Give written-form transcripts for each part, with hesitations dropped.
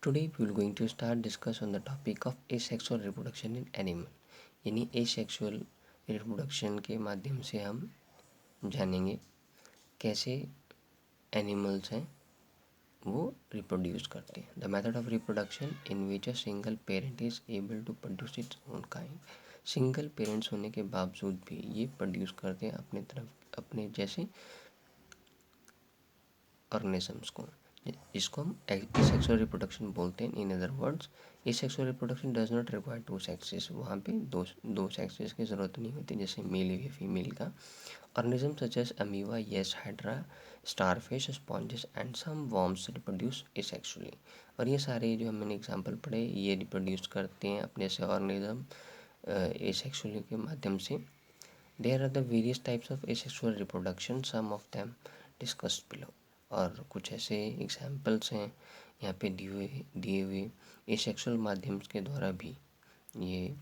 Today we will going to start discuss on the topic of asexual reproduction in animal, यानी asexual reproduction के माध्यम से हम जानेंगे कैसे एनिमल्स हैं वो रिप्रोड्यूस करते हैं. The method of reproduction in which a single parent is able to produce its own kind. Single parents होने के बावजूद भी ये प्रोड्यूस करते हैं अपने जैसे ऑर्गेनिजम्स को, जिसको हम एसेक्सुअल रिप्रोडक्शन बोलते हैं. In other words, asexual reproduction does not require two sexes. वहाँ पे दो सेक्सेस की ज़रूरत नहीं होती, जैसे मेल या फीमेल का. Organism such as amoeba, yeast, hydra, starfish, sponges and some worms reproduce asexually. और ये सारे जो हमने एग्जांपल पढ़े ये रिप्रोड्यूस करते हैं अपने से ऑर्गेनिज्म एसेक्सुअली के माध्यम से. There are the various types of asexual reproduction, some of them discussed below. और कुछ ऐसे एग्जाम्पल्स हैं यहाँ पे दिए हुए एसेक्सुअल माध्यम के द्वारा भी ये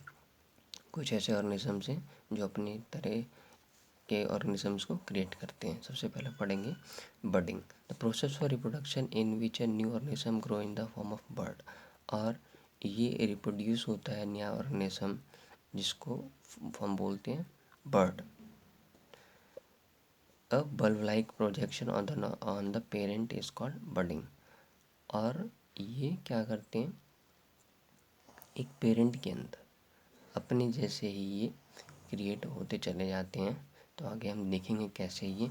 कुछ ऐसे ऑर्गेनिजम्स हैं जो अपनी तरह के ऑर्गेनिजम्स को क्रिएट करते हैं. सबसे पहले पढ़ेंगे budding. The process for reproduction in which a new organism grow in the form of bud. और ये रिप्रोड्यूस होता है नया ऑर्गेनिज्म जिसको हम बोलते हैं bird. A bulb-like projection on the parent is called budding. और ये क्या करते हैं, एक पेरेंट के अंदर अपने जैसे ही ये क्रिएट होते चले जाते हैं. तो आगे हम देखेंगे कैसे ये.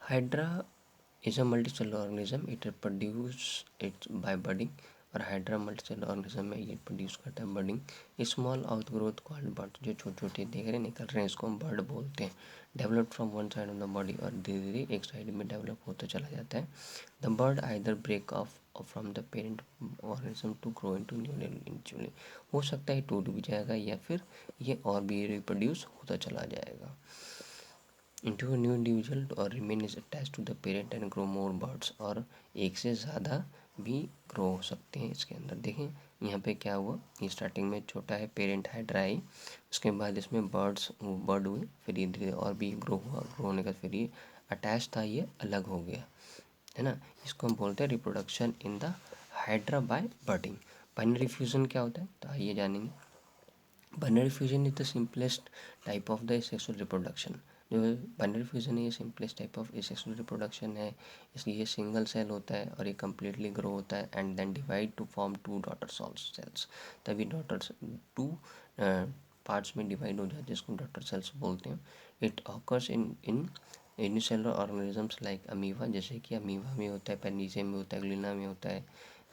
Hydra is a multicellular organism. It produce it by budding. और हाइड्रा मल्टीसेलुलर ऑर्गेनिज्म में ये प्रोड्यूस करता है budding. Small outgrowth called bud. जो छोटे छोटे देख रहे निकल रहे हैं इसको हम बर्ड बोलते हैं. Develop from one side of the body, और धीरे धीरे एक साइड में डेवलप होता चला जाता है. The bud either break off from the parent organism to grow into new individual. हो सकता है टूट भी जाएगा या फिर ये और भी रिप्रोड्यूस होता चला जाएगा into a new individual or remain is attached to the parent and grow more birds. और एक से ज़्यादा भी ग्रो हो सकते हैं इसके अंदर. देखें यहाँ पे क्या हुआ, ये स्टार्टिंग में छोटा है पेरेंट हाइड्रा आई, उसके बाद इसमें बर्ड हुए, फिर ये धीरे और भी ग्रो हुआ. ग्रो होने का फिर ये अटैच था, ये अलग हो गया है ना. इसको हम बोलते हैं reproduction in the hydra by budding. Binary fusion क्या होता है तो आइए जानेंगे. Binary fusion is the simplest type of the sexual reproduction. जो बाइनरी फ्यूजन है ये simplest type of sexual reproduction है. इसलिए ये सिंगल सेल होता है और ये कम्प्लीटली ग्रो होता है and then divide to form two daughter cells. तभी डॉटर टू पार्ट्स में डिवाइड हो जाते हैं जिसको डॉटर सेल्स बोलते हैं. It occurs in unicellular organisms like amoeba, जैसे कि अमीबा में होता है, पेनिसियम में होता है, ग्लिना में होता है,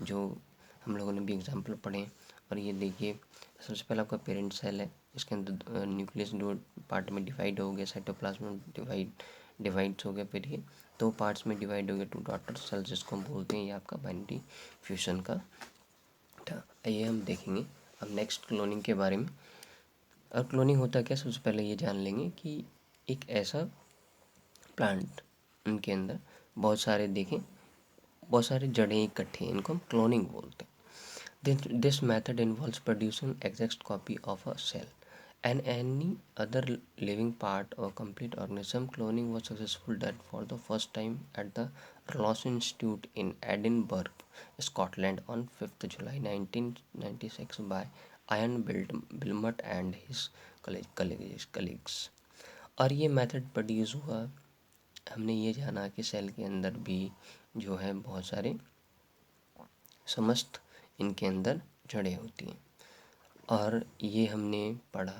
जो हम लोगों ने भी एग्जाम्पल पढ़े हैं. और ये देखिए सबसे पहले आपका पेरेंट सेल है, इसके अंदर न्यूक्लियस दो पार्ट में डिवाइड हो गया, साइटोप्लाज्म डिवाइड हो गया, फिर ये दो पार्ट्स में डिवाइड हो गया टू डॉटर सेल्स, जिसको हम बोलते हैं ये आपका बाइनरी फ्यूजन का था. आइए हम देखेंगे अब नेक्स्ट क्लोनिंग के बारे में. और क्लोनिंग होता क्या, सबसे पहले ये जान लेंगे कि एक ऐसा प्लांट उनके अंदर बहुत सारे जड़ें इकट्ठी हैं, इनको हम क्लोनिंग बोलते हैं. This method involves producing exact copy of a cell and any other living part or complete organism. Cloning was successful done for the first time at the Ross Institute in Edinburgh, Scotland on 5th July 1996 by Ian Bilmot and his colleagues. और ये method produce हुआ, हमने ये जाना कि cell के अंदर भी जो है बहुत सारे समस्त इनके अंदर जड़ें होती हैं. और ये हमने पढ़ा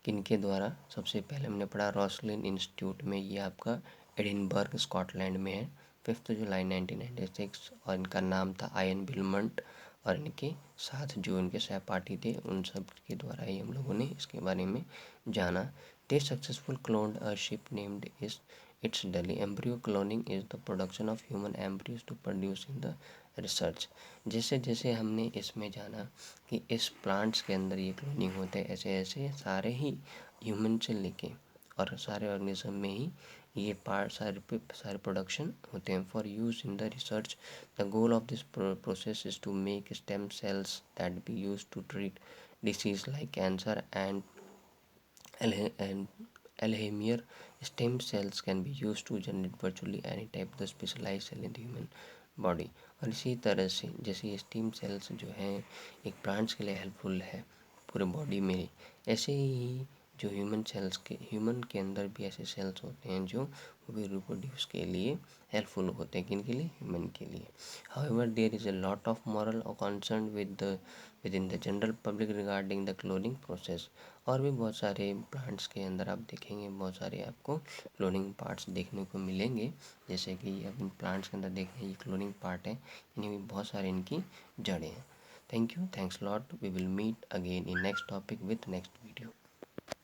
किनके द्वारा, सबसे पहले हमने पढ़ा रॉसलिन इंस्टीट्यूट में, ये आपका एडिनबर्ग स्कॉटलैंड में है, 5 जुलाई 1996. और इनका नाम था आयन बिलमंट, और इनके साथ जो इनके सहपाठी थे उन सब के द्वारा ही हम लोगों ने इसके बारे में जाना. They successful cloned a sheep named is its Dolly. Embryo cloning is the production of human embryos to produce in the research. जैसे जैसे हमने इसमें जाना कि इस प्लांट्स के अंदर ये क्लोनिंग होते हैं, ऐसे ऐसे सारे ही ह्यूमन से लेके और सारे ऑर्गेनिज्म में ही ये पार्ट सारे प्रोडक्शन होते हैं for use in the research. The goal of this process is to make stem cells that be use to treat disease like cancer and Alzheimer's. Stem cells can be used to generate virtually any type of specialized cell in the human body. और इसी तरह से जैसे ये steam sales जो हैं एक plants के लिए हेल्पफुल है पूरे बॉडी में, ऐसे ही जो ह्यूमन के अंदर भी ऐसे सेल्स होते हैं जो भी रिप्रोड्यूस के लिए हेल्पफुल होते हैं। किन के लिए? ह्यूमन के लिए। However there is a lot of moral और concern with in the general public regarding the cloning process. और भी बहुत सारे प्लांट्स के अंदर आप देखेंगे बहुत सारे आपको क्लोनिंग पार्ट्स देखने को मिलेंगे। जैसे कि अब इन प्लांट्स के अंदर देखें ये क्लोनिंग पार्ट है, इनमें भी बहुत सारे इनकी जड़ें हैं। Thank you, thanks lot. We will meet again in next topic with next video.